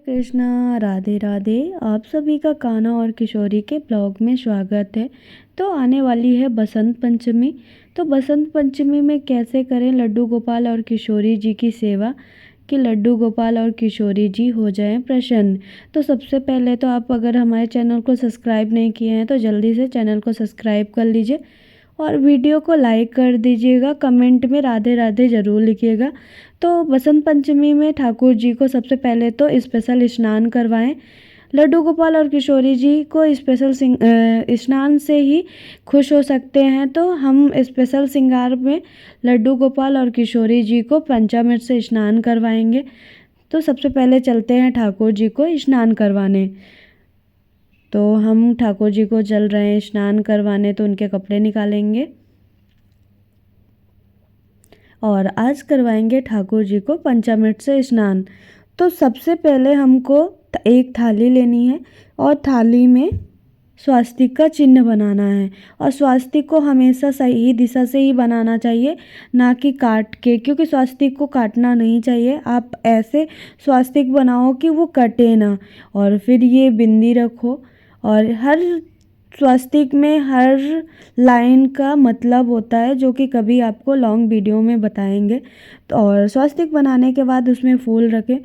कृष्णा राधे राधे। आप सभी का कान्हा और किशोरी के ब्लॉग में स्वागत है। तो आने वाली है बसंत पंचमी। तो बसंत पंचमी में कैसे करें लड्डू गोपाल और किशोरी जी की सेवा कि लड्डू गोपाल और किशोरी जी हो जाएं प्रसन्न। तो सबसे पहले तो आप अगर हमारे चैनल को सब्सक्राइब नहीं किए हैं तो जल्दी से चैनल को सब्सक्राइब कर लीजिए और वीडियो को लाइक कर दीजिएगा। कमेंट में राधे राधे ज़रूर लिखिएगा। तो बसंत पंचमी में ठाकुर जी को सबसे पहले तो स्पेशल स्नान करवाएं। लड्डू गोपाल और किशोरी जी को स्पेशल स्नान से ही खुश हो सकते हैं। तो हम स्पेशल श्रृंगार में लड्डू गोपाल और किशोरी जी को पंचामृत से स्नान करवाएंगे। तो सबसे पहले चलते हैं ठाकुर जी को स्नान करवाने। तो हम ठाकुर जी को चल रहे हैं स्नान करवाने, तो उनके कपड़े निकालेंगे और आज करवाएंगे ठाकुर जी को पंचामृत से स्नान। तो सबसे पहले हमको एक थाली लेनी है और थाली में स्वास्तिक का चिन्ह बनाना है। और स्वास्तिक को हमेशा सही दिशा से ही बनाना चाहिए, ना कि काट के, क्योंकि स्वास्तिक को काटना नहीं चाहिए। आप ऐसे स्वास्तिक बनाओ कि वो कटे ना। और फिर ये बिंदी रखो और हर स्वास्तिक में हर लाइन का मतलब होता है, जो कि कभी आपको लॉन्ग वीडियो में बताएंगे। तो और स्वास्तिक बनाने के बाद उसमें फूल रखें।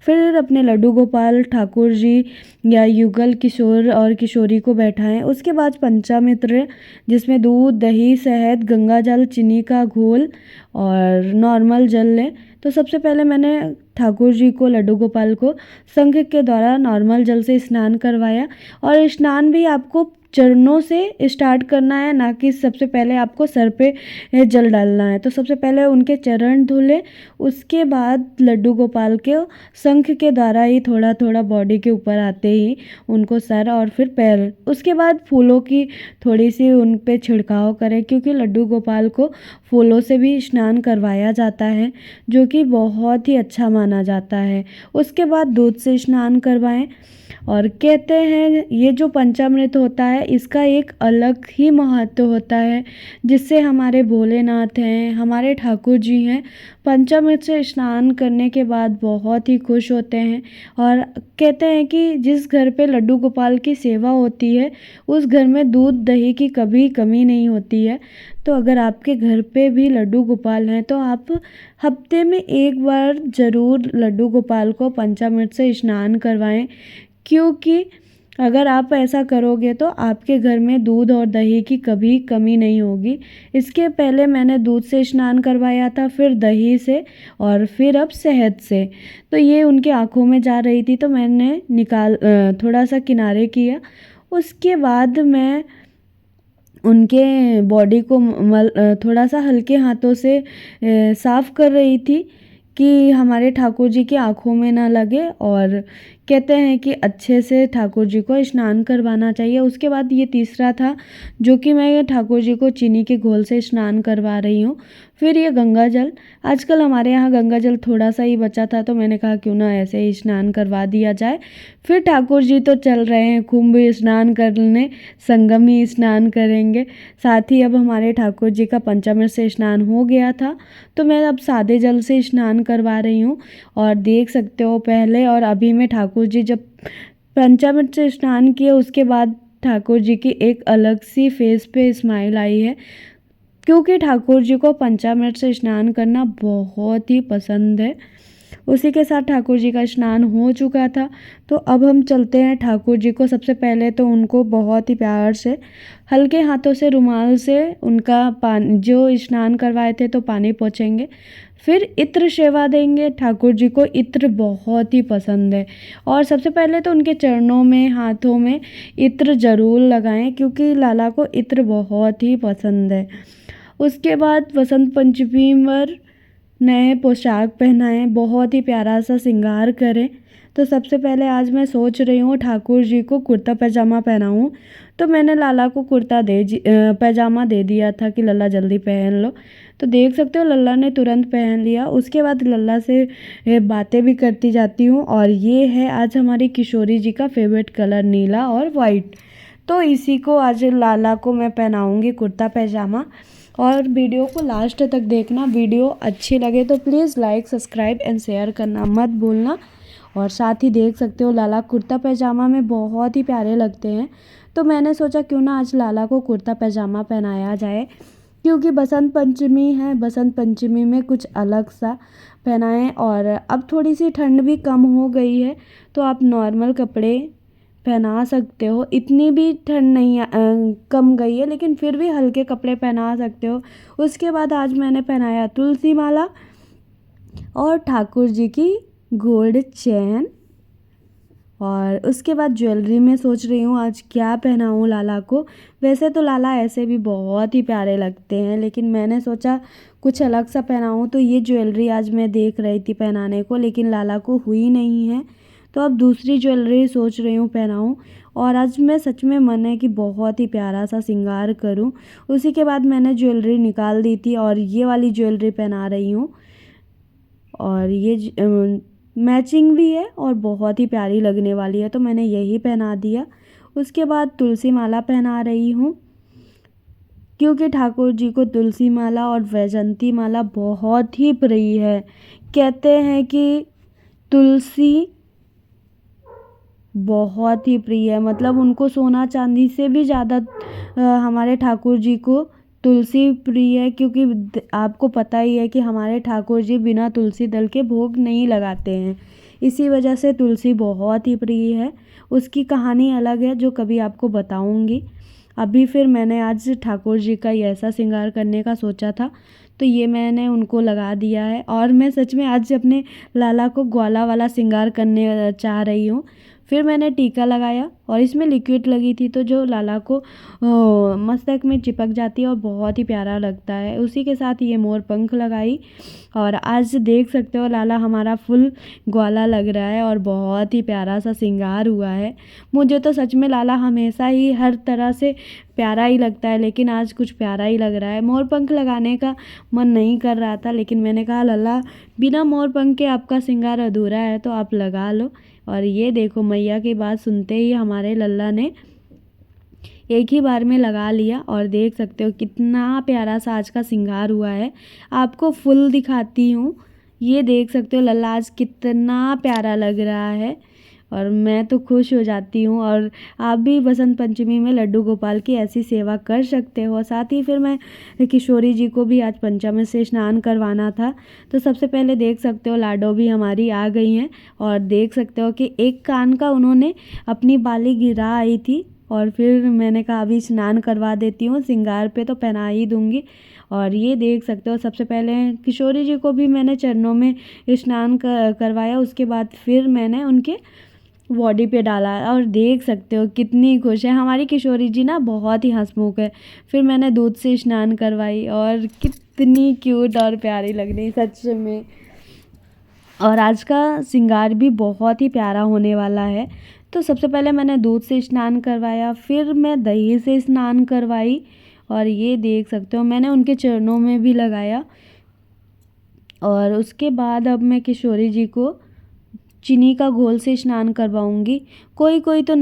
फिर अपने लड्डू गोपाल ठाकुर जी या युगल किशोर और किशोरी को बैठाएं। उसके बाद पंचामृत, जिसमें दूध, दही, शहद, गंगा जल, चीनी का घोल और नॉर्मल जल लें। तो सबसे पहले मैंने ठाकुर जी को, लड्डू गोपाल को शंख के द्वारा नॉर्मल जल से स्नान करवाया। और स्नान भी आपको चरणों से स्टार्ट करना है, ना कि सबसे पहले आपको सर पे जल डालना है। तो सबसे पहले उनके चरण धुले, उसके बाद लड्डू गोपाल के शंख के द्वारा ही थोड़ा थोड़ा बॉडी के ऊपर आते ही उनको सर और फिर पैर, उसके बाद फूलों की थोड़ी सी उन पे छिड़काव करें, क्योंकि लड्डू गोपाल को फूलों से भी स्नान करवाया जाता है, जो कि बहुत ही अच्छा माना जाता है। उसके बाद दूध से स्नान करवाएं। और कहते हैं ये जो पंचामृत होता है इसका एक अलग ही महत्व होता है, जिससे हमारे भोलेनाथ हैं, हमारे ठाकुर जी हैं, पंचामृत से स्नान करने के बाद बहुत ही खुश होते हैं। और कहते हैं कि जिस घर पे लड्डू गोपाल की सेवा होती है उस घर में दूध दही की कभी कमी नहीं होती है। तो अगर आपके घर पे भी लड्डू गोपाल हैं तो आप हफ्ते में एक बार ज़रूर लड्डू गोपाल को पंचामृत से स्नान करवाएं, क्योंकि अगर आप ऐसा करोगे तो आपके घर में दूध और दही की कभी कमी नहीं होगी। इसके पहले मैंने दूध से स्नान करवाया था, फिर दही से और फिर अब शहद से। तो ये उनकी आँखों में जा रही थी तो मैंने थोड़ा सा किनारे किया। उसके बाद मैं उनके बॉडी को थोड़ा सा हल्के हाथों से साफ़ कर रही थी कि हमारे ठाकुर जी की आँखों में ना लगे। और कहते हैं कि अच्छे से ठाकुर जी को स्नान करवाना चाहिए। उसके बाद ये तीसरा था, जो कि मैं ठाकुर जी को चीनी के घोल से स्नान करवा रही हूँ। फिर ये गंगा जल, आजकल हमारे यहाँ गंगा जल थोड़ा सा ही बचा था तो मैंने कहा क्यों ना ऐसे ही स्नान करवा दिया जाए। फिर ठाकुर जी तो चल रहे हैं कुंभ स्नान करने, संगमी स्नान करेंगे। साथ ही अब हमारे ठाकुर जी का पंचामृत से स्नान हो गया था तो मैं अब सादे जल से स्नान करवा रही हूँ। और देख सकते हो पहले और अभी में ठाकुर जी जब पंचामृत से स्नान किए उसके बाद ठाकुर जी की एक अलग सी फेस पे स्माइल आई है, क्योंकि ठाकुर जी को पंचामृत से स्नान करना बहुत ही पसंद है। उसी के साथ ठाकुर जी का स्नान हो चुका था। तो अब हम चलते हैं ठाकुर जी को, सबसे पहले तो उनको बहुत ही प्यार से हल्के हाथों से रुमाल से उनका पानी, जो स्नान करवाए थे तो पानी पोंछेंगे। फिर इत्र सेवा देंगे। ठाकुर जी को इत्र बहुत ही पसंद है और सबसे पहले तो उनके चरणों में, हाथों में इत्र ज़रूर लगाएं, क्योंकि लाला को इत्र बहुत ही पसंद है। उसके बाद वसंत पंचमी पर नए पोशाक पहनाएं, बहुत ही प्यारा सा श्रृंगार करें। तो सबसे पहले आज मैं सोच रही हूँ ठाकुर जी को कुर्ता पैजामा पहनाऊँ। तो मैंने लाला को पैजामा दे दिया था कि लल्ला जल्दी पहन लो। तो देख सकते हो लल्ला ने तुरंत पहन लिया। उसके बाद लल्ला से बातें भी करती जाती हूँ। और ये है आज हमारी किशोरी जी का फेवरेट कलर, नीला और वाइट। तो इसी को आज लाला को मैं पहनाऊँगी कुर्ता पैजामा। और वीडियो को लास्ट तक देखना। वीडियो अच्छी लगे तो please like, subscribe and share करना मत भूलना। और साथ ही देख सकते हो लाला कुर्ता पैजामा में बहुत ही प्यारे लगते हैं। तो मैंने सोचा क्यों ना आज लाला को कुर्ता पैजामा पहनाया जाए, क्योंकि बसंत पंचमी है, बसंत पंचमी में कुछ अलग सा पहनाएं। और अब थोड़ी सी ठंड भी कम हो गई है तो आप नॉर्मल कपड़े पहना सकते हो। इतनी भी ठंड नहीं कम गई है, लेकिन फिर भी हल्के कपड़े पहना सकते हो। उसके बाद आज मैंने पहनाया तुलसी माला और ठाकुर जी की गोल्ड चैन। और उसके बाद ज्वेलरी में सोच रही हूँ आज क्या पहनाऊँ लाला को। वैसे तो लाला ऐसे भी बहुत ही प्यारे लगते हैं, लेकिन मैंने सोचा कुछ अलग सा पहनाऊँ। तो ये ज्वेलरी आज मैं देख रही थी पहनाने को, लेकिन लाला को हुई नहीं है, तो अब दूसरी ज्वेलरी सोच रही हूँ पहनाऊँ। और आज मैं सच में मन है कि बहुत ही प्यारा सा श्रृंगार करूँ। उसी के बाद मैंने ज्वेलरी निकाल दी थी और ये वाली ज्वेलरी पहना रही हूँ। और ये मैचिंग भी है और बहुत ही प्यारी लगने वाली है, तो मैंने यही पहना दिया। उसके बाद तुलसी माला पहना रही हूँ, क्योंकि ठाकुर जी को तुलसी माला और वैजंती माला बहुत ही प्रिय है। कहते हैं कि तुलसी बहुत ही प्रिय है, मतलब उनको सोना चांदी से भी ज़्यादा हमारे ठाकुर जी को तुलसी प्रिय है। क्योंकि आपको पता ही है कि हमारे ठाकुर जी बिना तुलसी दल के भोग नहीं लगाते हैं, इसी वजह से तुलसी बहुत ही प्रिय है। उसकी कहानी अलग है जो कभी आपको बताऊंगी। अभी फिर मैंने आज ठाकुर जी का ऐसा श्रृंगार करने का सोचा था, तो ये मैंने उनको लगा दिया है। और मैं सच में आज अपने लाला को ग्वाला वाला श्रृंगार करने चाह रही हूँ। फिर मैंने टीका लगाया और इसमें लिक्विड लगी थी, तो जो लाला को मस्तक में चिपक जाती है और बहुत ही प्यारा लगता है। उसी के साथ ये मोर पंख लगाई और आज देख सकते हो लाला हमारा फुल ग्वाला लग रहा है और बहुत ही प्यारा सा श्रृंगार हुआ है। मुझे तो सच में लाला हमेशा ही हर तरह से प्यारा ही लगता है, लेकिन आज कुछ प्यारा ही लग रहा है। मोर पंख लगाने का मन नहीं कर रहा था, लेकिन मैंने कहा लाला बिना मोर पंख के आपका श्रृंगार अधूरा है, तो आप लगा लो। और ये देखो मैया की बात सुनते ही हमारे लल्ला ने एक ही बार में लगा लिया। और देख सकते हो कितना प्यारा सा आज का श्रृंगार हुआ है। आपको फुल दिखाती हूँ, ये देख सकते हो लल्ला आज कितना प्यारा लग रहा है और मैं तो खुश हो जाती हूँ। और आप भी बसंत पंचमी में लड्डू गोपाल की ऐसी सेवा कर सकते हो। साथ ही फिर मैं किशोरी जी को भी आज पंचामृत से स्नान करवाना था, तो सबसे पहले देख सकते हो लाडो भी हमारी आ गई हैं। और देख सकते हो कि एक कान का उन्होंने अपनी बाली गिरा आई थी, और फिर मैंने कहा अभी स्नान करवा देती हूँ, श्रृंगार पे तो पहना ही दूँगी। और ये देख सकते हो सबसे पहले किशोरी जी को भी मैंने चरणों में स्नान करवाया। उसके बाद फिर मैंने उनके बॉडी पे डाला और देख सकते हो कितनी खुश है हमारी किशोरी जी ना, बहुत ही हंसमुख है। फिर मैंने दूध से स्नान करवाई और कितनी क्यूट और प्यारी लग रही सच में। और आज का श्रृंगार भी बहुत ही प्यारा होने वाला है। तो सबसे पहले मैंने दूध से स्नान करवाया, फिर मैं दही से स्नान करवाई और ये देख सकते हो मैंने उनके चरणों में भी लगाया। और उसके बाद अब मैं किशोरी जी को चीनी का घोल से स्नान करवाऊंगी। कोई कोई तो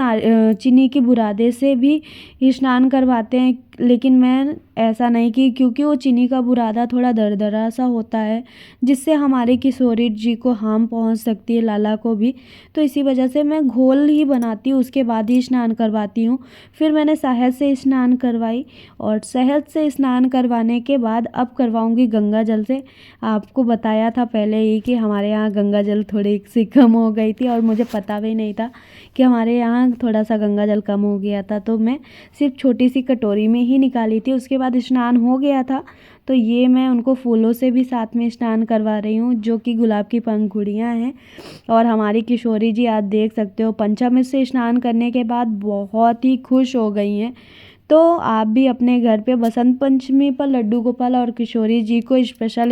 चीनी की बुरादे से भी स्नान करवाते हैं, लेकिन मैं ऐसा नहीं की, क्योंकि वो चीनी का बुरादा थोड़ा दरदरा सा होता है, जिससे हमारे किशोरी जी को हार्म पहुंच सकती है, लाला को भी। तो इसी वजह से मैं घोल ही बनाती हूँ, उसके बाद ही स्नान करवाती हूँ। फिर मैंने शहद से स्नान करवाई और शहद से स्नान करवाने के बाद अब करवाऊँगी गंगा जल से। आपको बताया था पहले ही कि हमारे यहाँ गंगा जल थोड़ी सी कम हो गई थी और मुझे पता भी नहीं था कि हमारे यहाँ थोड़ा सा गंगा जल कम हो गया था, तो मैं सिर्फ छोटी सी कटोरी में ही निकाली थी। उसके बाद स्नान हो गया था, तो ये मैं उनको फूलों से भी साथ में स्नान करवा रही हूँ, जो कि गुलाब की पंखुड़ियाँ हैं। और हमारी किशोरी जी आज देख सकते हो पंचामृत से स्नान करने के बाद बहुत ही खुश हो गई हैं। तो आप भी अपने घर पे बसंत पंचमी पर लड्डू गोपाल और किशोरी जी को स्पेशल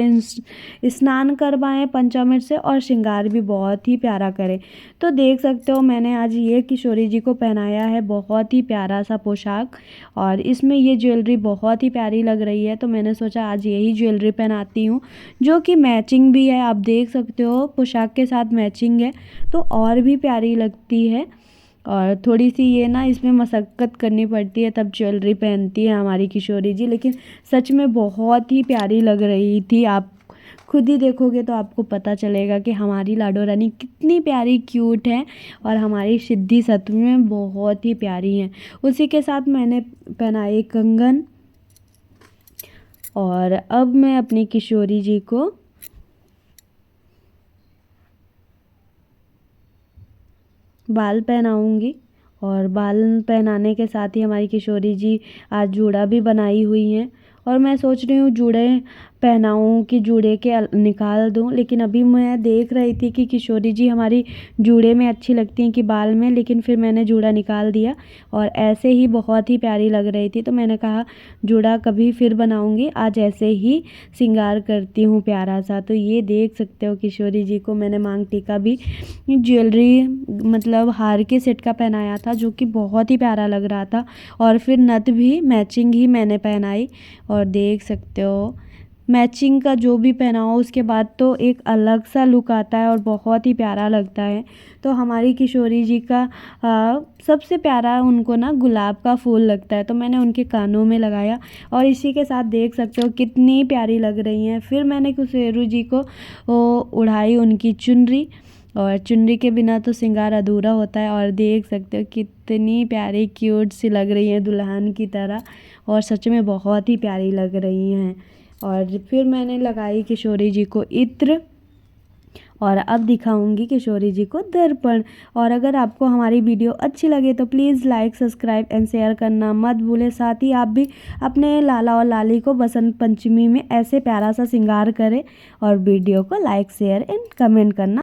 स्नान करवाएं पंचामृत से, और श्रृंगार भी बहुत ही प्यारा करें। तो देख सकते हो मैंने आज ये किशोरी जी को पहनाया है बहुत ही प्यारा सा पोशाक, और इसमें ये ज्वेलरी बहुत ही प्यारी लग रही है, तो मैंने सोचा आज यही ज्वेलरी पहनाती हूँ, जो कि मैचिंग भी है। आप देख सकते हो पोशाक के साथ मैचिंग है तो और भी प्यारी लगती है। और थोड़ी सी ये ना इसमें मशक्क़त करनी पड़ती है तब ज्वेलरी पहनती है हमारी किशोरी जी, लेकिन सच में बहुत ही प्यारी लग रही थी। आप खुद ही देखोगे तो आपको पता चलेगा कि हमारी लाडो रानी कितनी प्यारी क्यूट है और हमारी सिद्धि सच में बहुत ही प्यारी है। उसी के साथ मैंने पहनाई कंगन और अब मैं अपनी किशोरी जी को बाल पहनाऊंगी और बाल पहनाने के साथ ही हमारी किशोरी जी आज जूड़ा भी बनाई हुई हैं और मैं सोच रही हूँ जूड़े पहनाऊँ कि जूड़े के निकाल दूँ, लेकिन अभी मैं देख रही थी कि किशोरी जी हमारी जूड़े में अच्छी लगती हैं कि बाल में, लेकिन फिर मैंने जूड़ा निकाल दिया और ऐसे ही बहुत ही प्यारी लग रही थी। तो मैंने कहा जूड़ा कभी फिर बनाऊँगी, आज ऐसे ही श्रृंगार करती हूँ प्यारा सा। तो ये देख सकते हो किशोरी जी को मैंने मांग टीका भी ज्वेलरी मतलब हार के सेट का पहनाया था जो कि बहुत ही प्यारा लग रहा था और फिर नथ भी मैचिंग ही मैंने पहनाई और देख सकते हो मैचिंग का जो भी पहनाओ उसके बाद तो एक अलग सा लुक आता है और बहुत ही प्यारा लगता है। तो हमारी किशोरी जी का सबसे प्यारा उनको ना गुलाब का फूल लगता है, तो मैंने उनके कानों में लगाया और इसी के साथ देख सकते हो कितनी प्यारी लग रही हैं। फिर मैंने कुशेरू जी को उड़ाई उनकी चुनरी और चुनरी के बिना तो श्रृंगार अधूरा होता है और देख सकते हो कितनी प्यारी क्यूट सी लग रही है दुल्हन की तरह और सच में बहुत ही प्यारी लग रही हैं। और फिर मैंने लगाई किशोरी जी को इत्र और अब दिखाऊंगी किशोरी जी को दर्पण। और अगर आपको हमारी वीडियो अच्छी लगे तो please like subscribe and share करना मत भूलें। साथ ही आप भी अपने लाला और लाली को बसंत पंचमी में ऐसे प्यारा सा श्रृंगार करें और वीडियो को लाइक शेयर एंड कमेंट करना